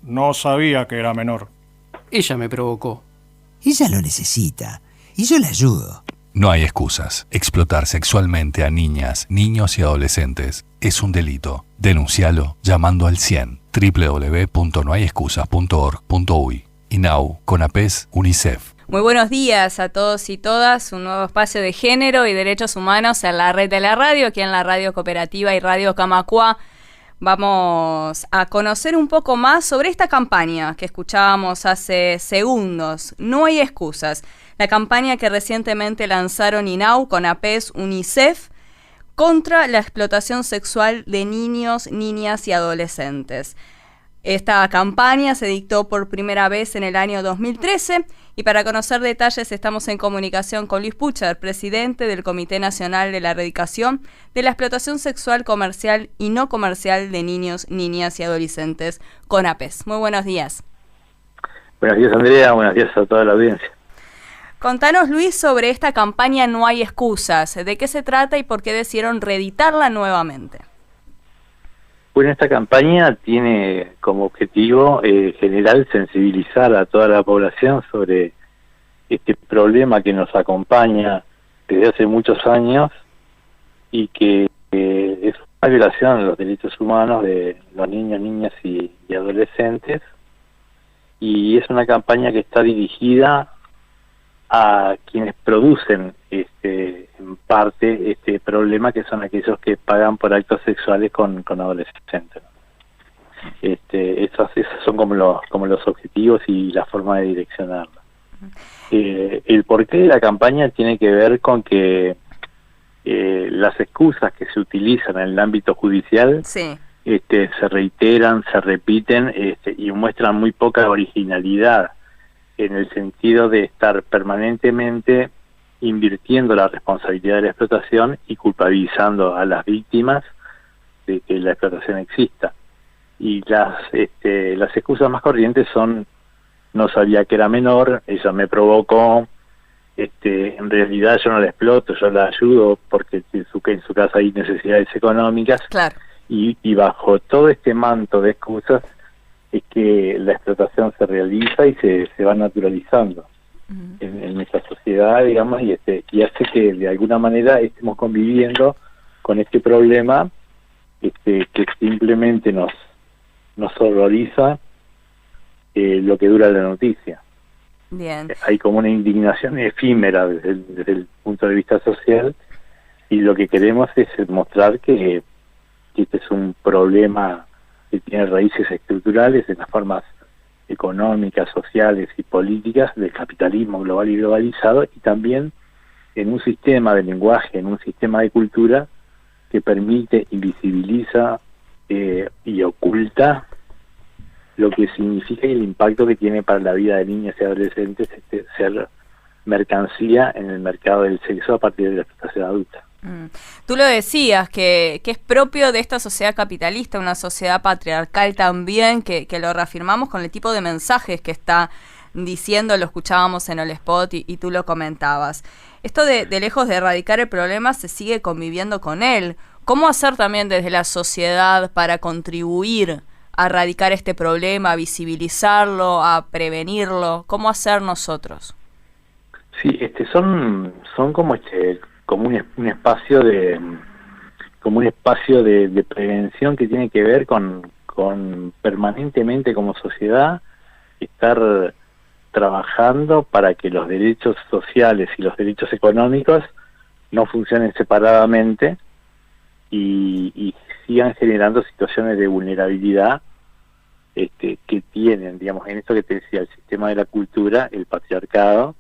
No sabía que era menor. Ella me provocó. Ella lo necesita y yo la ayudo. No hay excusas. Explotar sexualmente a niñas, niños y adolescentes es un delito. Denuncialo llamando al 100 www.nohayexcusas.org.uy. INAU, CONAPES, UNICEF. Muy buenos días a todos y todas. Un nuevo espacio de género y derechos humanos en la red de la radio, aquí en la Radio Cooperativa y Radio Camacuá. Vamos a conocer un poco más sobre esta campaña que escuchábamos hace segundos. No hay excusas. La campaña que recientemente lanzaron INAU, CONAPES, UNICEF contra la explotación sexual de niños, niñas y adolescentes. Esta campaña se dictó por primera vez en el año 2013 y para conocer detalles estamos en comunicación con Luis Pucher, presidente del Comité Nacional de la Erradicación de la Explotación Sexual Comercial y No Comercial de Niños, Niñas y Adolescentes, CONAPES. Muy buenos días. Buenos días, Andrea. Buenos días a toda la audiencia. Contanos, Luis, sobre esta campaña No hay excusas. ¿De qué se trata y por qué decidieron reeditarla nuevamente? Bueno, esta campaña tiene como objetivo general sensibilizar a toda la población sobre este problema que nos acompaña desde hace muchos años y que es una violación de los derechos humanos de los niños, niñas y adolescentes, y es una campaña que está dirigida a quienes producen en parte este problema, que son aquellos que pagan por actos sexuales con adolescentes. Esos son como los objetivos y la forma de direccionarla. El porqué de la campaña tiene que ver con que las excusas que se utilizan en el ámbito judicial sí. Se reiteran, se repiten y muestran muy poca originalidad, en el sentido de estar permanentemente invirtiendo la responsabilidad de la explotación y culpabilizando a las víctimas de que la explotación exista. Y las excusas más corrientes son: no sabía que era menor, ella me provocó, en realidad yo no la exploto, yo la ayudo porque en su casa hay necesidades económicas. Claro. Y bajo todo este manto de excusas es que la explotación se realiza y se va naturalizando en nuestra sociedad, digamos, y hace que de alguna manera estemos conviviendo con este problema que simplemente nos horroriza lo que dura la noticia. Bien. Hay como una indignación efímera desde el punto de vista social, y lo que queremos es mostrar que este es un problema que tiene raíces estructurales en las formas económicas, sociales y políticas del capitalismo global y globalizado, y también en un sistema de lenguaje, en un sistema de cultura que permite, invisibiliza y oculta lo que significa y el impacto que tiene para la vida de niñas y adolescentes ser mercancía en el mercado del sexo a partir de la explotación adulta. Tú lo decías, que es propio de esta sociedad capitalista, una sociedad patriarcal también, que lo reafirmamos con el tipo de mensajes que está diciendo, lo escuchábamos en el spot y tú lo comentabas. Esto de lejos de erradicar el problema, se sigue conviviendo con él. ¿Cómo hacer también desde la sociedad para contribuir a erradicar este problema, a visibilizarlo, a prevenirlo? ¿Cómo hacer nosotros? Sí, son como un espacio de prevención que tiene que ver con permanentemente como sociedad estar trabajando para que los derechos sociales y los derechos económicos no funcionen separadamente y sigan generando situaciones de vulnerabilidad que tienen, digamos, en esto que te decía, el sistema de la cultura, el patriarcado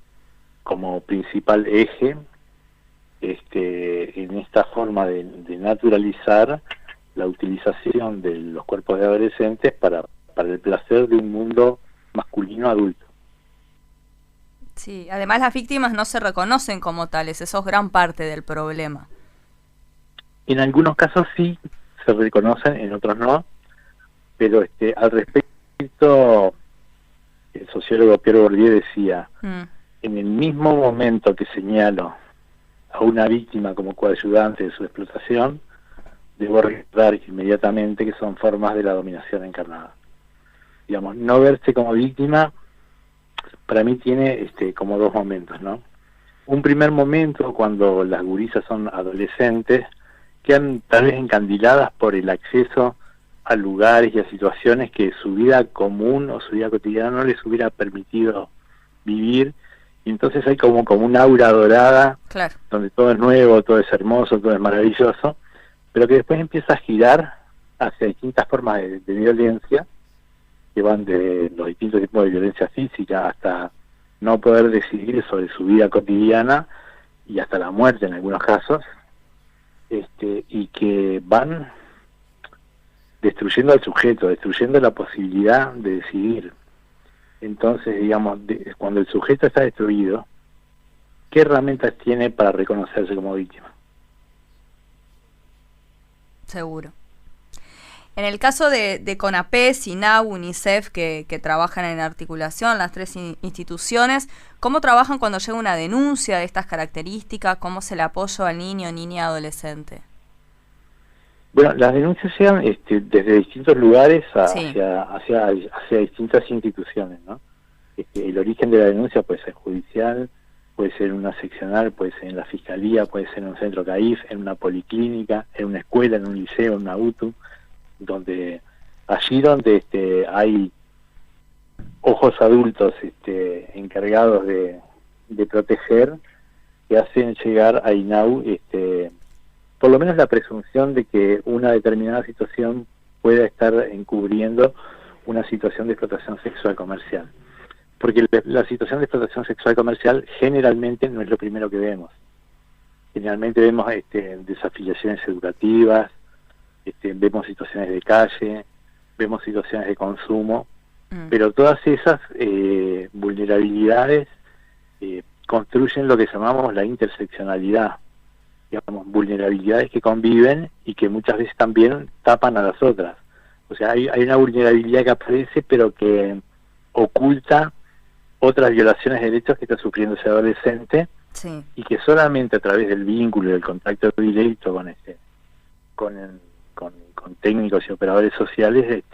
como principal eje en esta forma de naturalizar la utilización de los cuerpos de adolescentes para el placer de un mundo masculino adulto. Sí, además las víctimas no se reconocen como tales, eso es gran parte del problema. En algunos casos sí se reconocen, en otros no, pero al respecto, el sociólogo Pierre Bourdieu decía, en el mismo momento que señalo a una víctima como coayudante de su explotación, debo recordar inmediatamente que son formas de la dominación encarnada. digamos, no verse como víctima, para mí tiene como dos momentos, ¿no? Un primer momento cuando las gurisas son adolescentes, quedan tal vez encandiladas por el acceso a lugares y a situaciones que su vida común o su vida cotidiana no les hubiera permitido vivir, y entonces hay como un aura dorada, Claro. donde todo es nuevo, todo es hermoso, todo es maravilloso, pero que después empieza a girar hacia distintas formas de violencia, que van de los distintos tipos de violencia física hasta no poder decidir sobre su vida cotidiana y hasta la muerte en algunos casos, y que van destruyendo al sujeto, destruyendo la posibilidad de decidir. Entonces, digamos, cuando el sujeto está destruido, ¿qué herramientas tiene para reconocerse como víctima? Seguro. En el caso de CONAPE, SINAU, UNICEF, que trabajan en articulación, las tres instituciones, ¿cómo trabajan cuando llega una denuncia de estas características? ¿Cómo se le apoya al niño, niña, adolescente? Bueno, las denuncias llegan desde distintos lugares Sí. hacia distintas instituciones, ¿no? El origen de la denuncia puede ser judicial, puede ser en una seccional, puede ser en la fiscalía, puede ser en un centro CAIF, en una policlínica, en una escuela, en un liceo, en una UTU, allí donde hay ojos adultos encargados de proteger, que hacen llegar a INAU por lo menos la presunción de que una determinada situación pueda estar encubriendo una situación de explotación sexual comercial. Porque la situación de explotación sexual comercial generalmente no es lo primero que vemos. Generalmente vemos desafiliaciones educativas, vemos situaciones de calle, vemos situaciones de consumo, pero todas esas vulnerabilidades construyen lo que llamamos la interseccionalidad, digamos, vulnerabilidades que conviven y que muchas veces también tapan a las otras. O sea, hay una vulnerabilidad que aparece pero que oculta otras violaciones de derechos que está sufriendo ese adolescente, Sí. y que solamente a través del vínculo y del contacto directo con técnicos y operadores sociales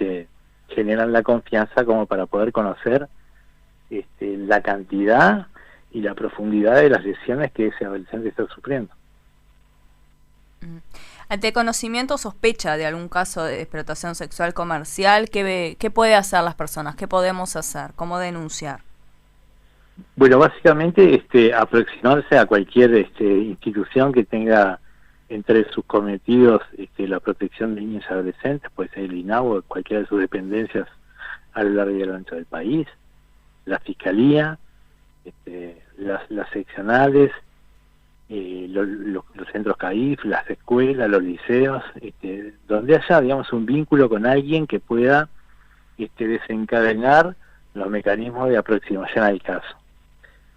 generan la confianza como para poder conocer la cantidad y la profundidad de las lesiones que ese adolescente está sufriendo. Ante conocimiento o sospecha de algún caso de explotación sexual comercial, ¿qué puede hacer las personas? ¿Qué podemos hacer? ¿Cómo denunciar? Bueno, básicamente aproximarse a cualquier institución que tenga entre sus cometidos la protección de niños y adolescentes, puede ser el INAU o cualquiera de sus dependencias a lo largo y a lo ancho del país, la Fiscalía, las seccionales, los centros CAIF, las escuelas, los liceos, donde haya, digamos, un vínculo con alguien que pueda desencadenar los mecanismos de aproximación al caso.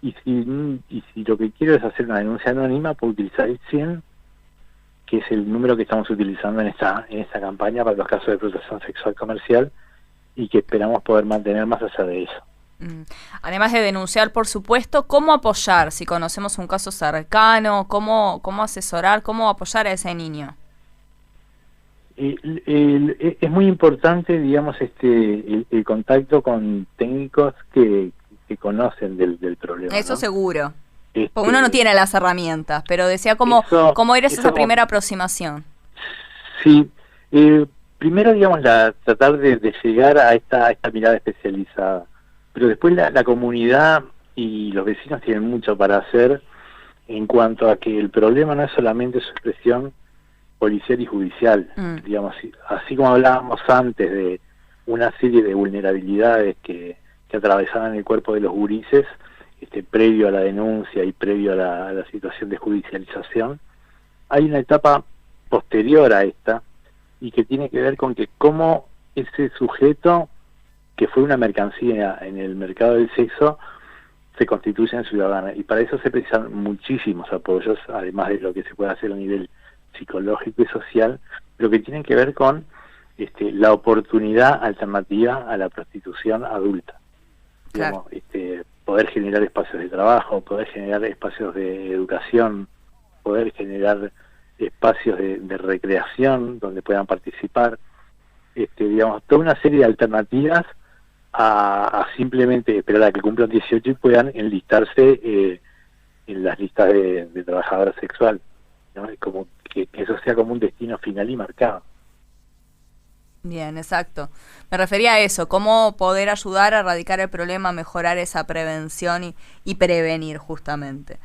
Y si lo que quiero es hacer una denuncia anónima, puedo utilizar el 100, que es el número que estamos utilizando en esta campaña para los casos de explotación sexual comercial, y que esperamos poder mantener más allá de eso. Además de denunciar, por supuesto, ¿cómo apoyar? Si conocemos un caso cercano, ¿cómo asesorar, cómo apoyar a ese niño? Es muy importante, digamos, el contacto con técnicos que conocen del problema. Eso, ¿no? Seguro. Porque uno no tiene las herramientas, pero decía cómo ir a esa primera aproximación. Sí, primero, digamos, tratar de llegar a esta mirada especializada, pero después la comunidad y los vecinos tienen mucho para hacer en cuanto a que el problema no es solamente su expresión policial y judicial, digamos, así como hablábamos antes de una serie de vulnerabilidades que atravesaban el cuerpo de los gurises, previo a la denuncia y previo a la situación de judicialización, hay una etapa posterior a esta, y que tiene que ver con que cómo ese sujeto, que fue una mercancía en el mercado del sexo, se constituye en ciudadana, y para eso se precisan muchísimos apoyos, además de lo que se puede hacer a nivel psicológico y social, pero que tienen que ver con la oportunidad alternativa a la prostitución adulta. Claro. Digamos, poder generar espacios de trabajo, poder generar espacios de educación, poder generar espacios de recreación donde puedan participar, digamos, toda una serie de alternativas a simplemente esperar a que cumplan 18 y puedan enlistarse en las listas de trabajadora sexual, ¿no? Como que eso sea como un destino final y marcado. Bien, exacto. Me refería a eso, cómo poder ayudar a erradicar el problema, mejorar esa prevención y prevenir justamente.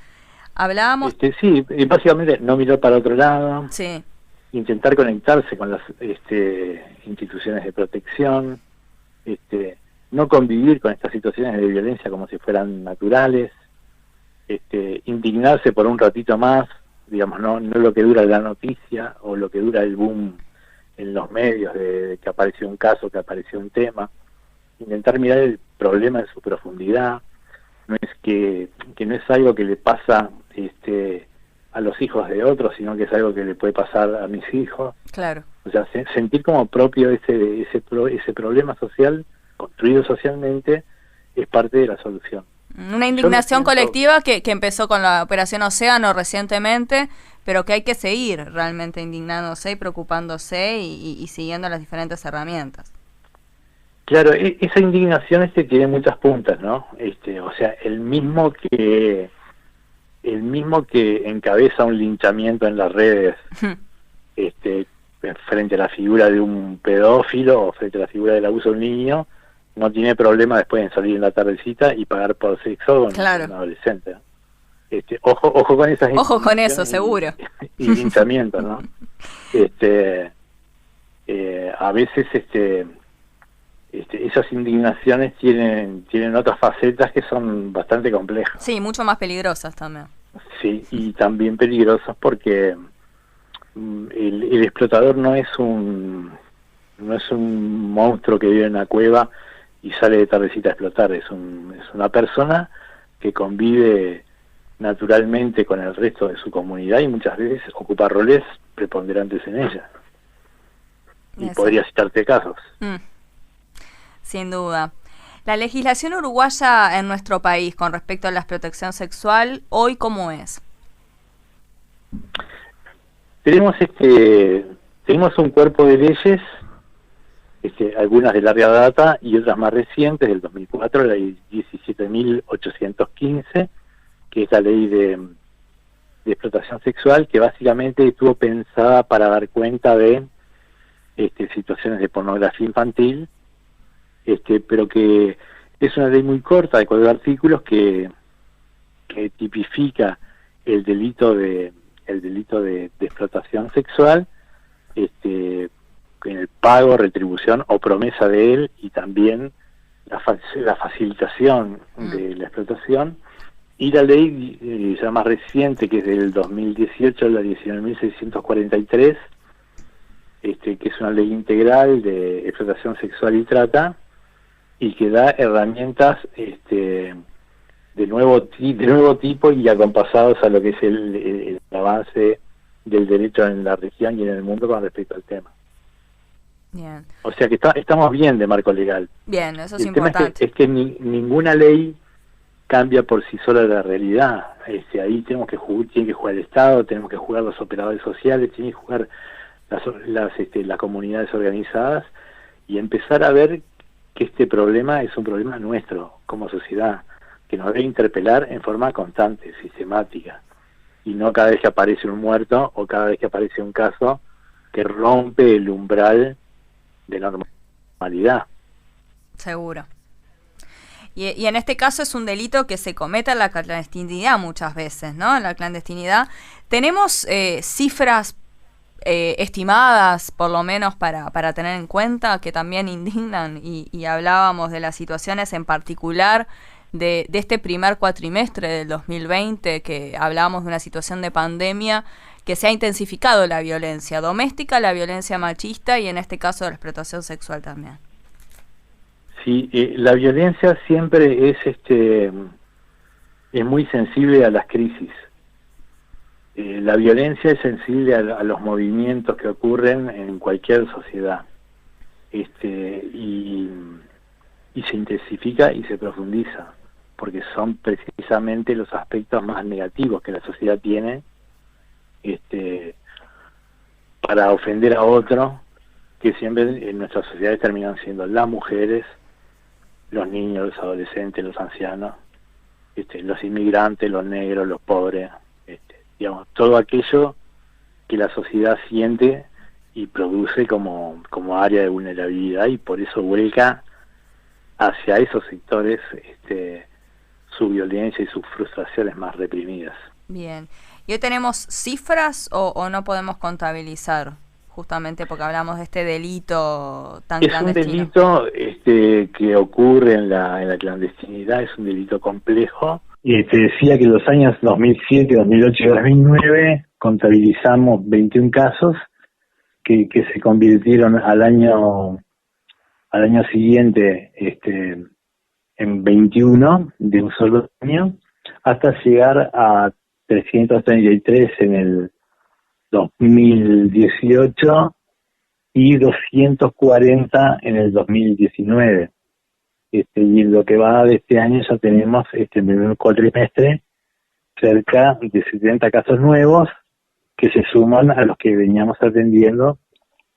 Hablábamos... Sí, básicamente no mirar para otro lado, Sí. intentar conectarse con las instituciones de protección, no convivir con estas situaciones de violencia como si fueran naturales, indignarse por un ratito más, digamos, no lo que dura la noticia o lo que dura el boom en los medios de que apareció un caso, que apareció un tema, intentar mirar el problema en su profundidad. No es que no es algo que le pasa a los hijos de otros, sino que es algo que le puede pasar a mis hijos. Claro. O sea, sentir como propio ese problema social, construido socialmente, es parte de la solución. Una indignación colectiva que empezó con la Operación Océano recientemente, pero que hay que seguir realmente indignándose y preocupándose y siguiendo las diferentes herramientas. Claro, esa indignación tiene muchas puntas, ¿no? O sea, el mismo que encabeza un linchamiento en las redes, frente a la figura de un pedófilo o frente a la figura del abuso de un niño, no tiene problema después en salir en la tardecita y pagar por sexo con Claro. un adolescente, ¿no? Ojo con esas Ojo con eso, seguro. y linchamientos, ¿no? A veces esas indignaciones tienen otras facetas que son bastante complejas. Sí, mucho más peligrosas también. Sí, y también peligrosas porque el explotador no es un monstruo que vive en una cueva y sale de tardecita a explotar. Es una persona que convive naturalmente con el resto de su comunidad y muchas veces ocupa roles preponderantes en ella. Y Eso. podría citarte casos. Sin duda. La legislación uruguaya en nuestro país con respecto a la protección sexual, ¿hoy cómo es? Tenemos un cuerpo de leyes, algunas de larga data y otras más recientes, del 2004, la ley 17.815, que es la ley de explotación sexual, que básicamente estuvo pensada para dar cuenta de situaciones de pornografía infantil, pero que es una ley muy corta, de 4 artículos, que tipifica el delito de explotación sexual, en el pago, retribución o promesa de él, y también la facilitación de la explotación. Y la ley ya más reciente, que es del 2018, la 19.643, que es una ley integral de explotación sexual y trata, y que da herramientas de nuevo tipo y acompasados a lo que es el avance del derecho en la región y en el mundo con respecto al tema. Bien. O sea que estamos bien de marco legal. Bien, eso es El tema importante. es que ninguna ley cambia por sí sola la realidad. Ahí tiene que jugar el Estado, tenemos que jugar los operadores sociales, tienen que jugar las comunidades organizadas y empezar a ver que este problema es un problema nuestro como sociedad, que nos debe interpelar en forma constante, sistemática, y no cada vez que aparece un muerto o cada vez que aparece un caso que rompe el umbral de normalidad. Seguro. Y en este caso es un delito que se comete en la clandestinidad muchas veces, ¿no? En la clandestinidad. ¿Tenemos cifras estimadas, por lo menos para tener en cuenta, que también indignan? Y hablábamos de las situaciones en particular de este primer cuatrimestre del 2020, que hablábamos de una situación de pandemia, que se ha intensificado la violencia doméstica, la violencia machista y en este caso la explotación sexual también. Sí, la violencia siempre es muy sensible a las crisis. La violencia es sensible a los movimientos que ocurren en cualquier sociedad. Y se intensifica y se profundiza, porque son precisamente los aspectos más negativos que la sociedad tiene para ofender a otro, que siempre en nuestras sociedades terminan siendo las mujeres, los niños, los adolescentes, los ancianos, los inmigrantes, los negros, los pobres, digamos, todo aquello que la sociedad siente y produce como área de vulnerabilidad, y por eso vuelca hacia esos sectores su violencia y sus frustraciones más reprimidas. Bien. ¿Y hoy tenemos cifras o no podemos contabilizar? Justamente porque hablamos de este delito tan clandestino. Es un delito que ocurre en la clandestinidad, es un delito complejo. Y te decía que en los años 2007, 2008 y 2009 contabilizamos 21 casos que se convirtieron al año siguiente en 21 de un solo año, hasta llegar a 333 en el 2018 y 240 en el 2019. Y en lo que va de este año ya tenemos en el primer cuatrimestre cerca de 70 casos nuevos que se suman a los que veníamos atendiendo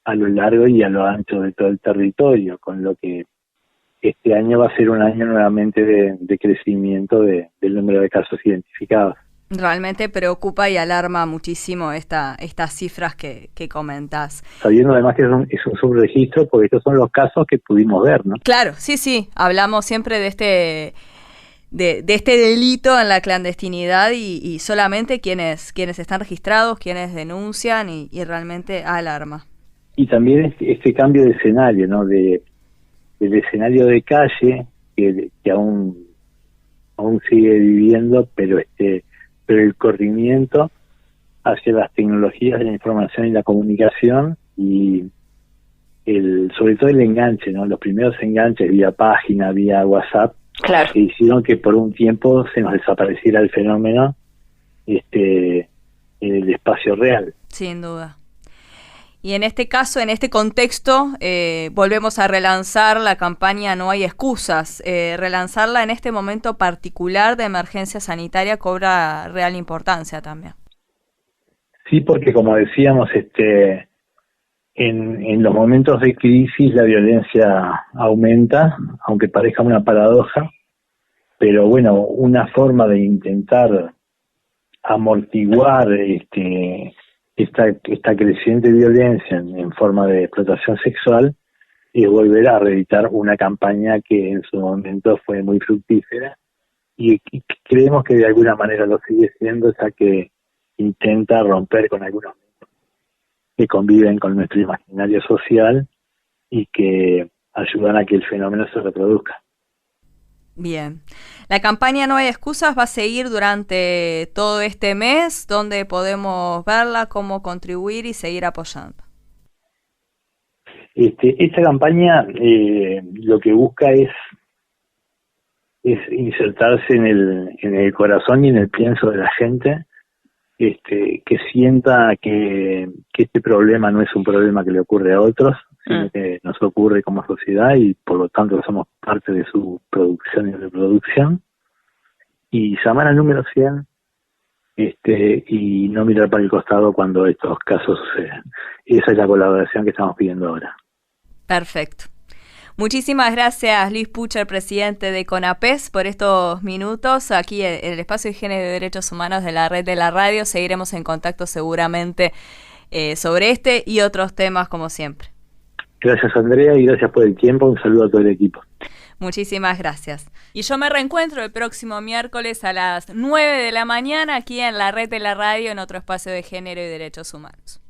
a lo largo y a lo ancho de todo el territorio, con lo que este año va a ser un año nuevamente de crecimiento del número de casos identificados. Realmente preocupa y alarma muchísimo estas cifras que comentás. Sabiendo además que es un subregistro, porque estos son los casos que pudimos ver, ¿no? Claro, sí, hablamos siempre de este delito en la clandestinidad y solamente quienes están registrados, quienes denuncian y realmente alarma. Y también este cambio de escenario, ¿no? Del escenario de calle que aún sigue viviendo, pero el corrimiento hacia las tecnologías de la información y la comunicación, y sobre todo el enganche, ¿no? Los primeros enganches vía página, vía WhatsApp, claro, que hicieron que por un tiempo se nos desapareciera el fenómeno en el espacio real. Sin duda. Y en este caso, en este contexto, volvemos a relanzar la campaña No hay excusas. Relanzarla en este momento particular de emergencia sanitaria cobra real importancia también. Sí, porque como decíamos, en los momentos de crisis la violencia aumenta, aunque parezca una paradoja, pero bueno, una forma de intentar amortiguar esta creciente violencia en forma de explotación sexual es volver a reeditar una campaña que en su momento fue muy fructífera y creemos que de alguna manera lo sigue siendo, ya que intenta romper con algunos que conviven con nuestro imaginario social y que ayudan a que el fenómeno se reproduzca. Bien. La campaña No hay excusas va a seguir durante todo este mes. ¿Dónde podemos verla, cómo contribuir y seguir apoyando? Esta campaña lo que busca es insertarse en el corazón y en el pienso de la gente, que sienta que este problema no es un problema que le ocurre a otros, sino que nos ocurre como sociedad y por lo tanto somos parte de su producción y reproducción, y llamar al número 100 y no mirar para el costado cuando estos casos suceden. Esa es la colaboración que estamos pidiendo ahora. Perfecto. Muchísimas gracias, Luis Pucher, presidente de CONAPES, por estos minutos aquí en el Espacio de Género y Derechos Humanos de la Red de la Radio. Seguiremos en contacto seguramente sobre este y otros temas como siempre. Gracias, Andrea, y gracias por el tiempo. Un saludo a todo el equipo. Muchísimas gracias. Y yo me reencuentro el próximo miércoles a las 9 de la mañana aquí en la Red de la Radio en otro Espacio de Género y Derechos Humanos.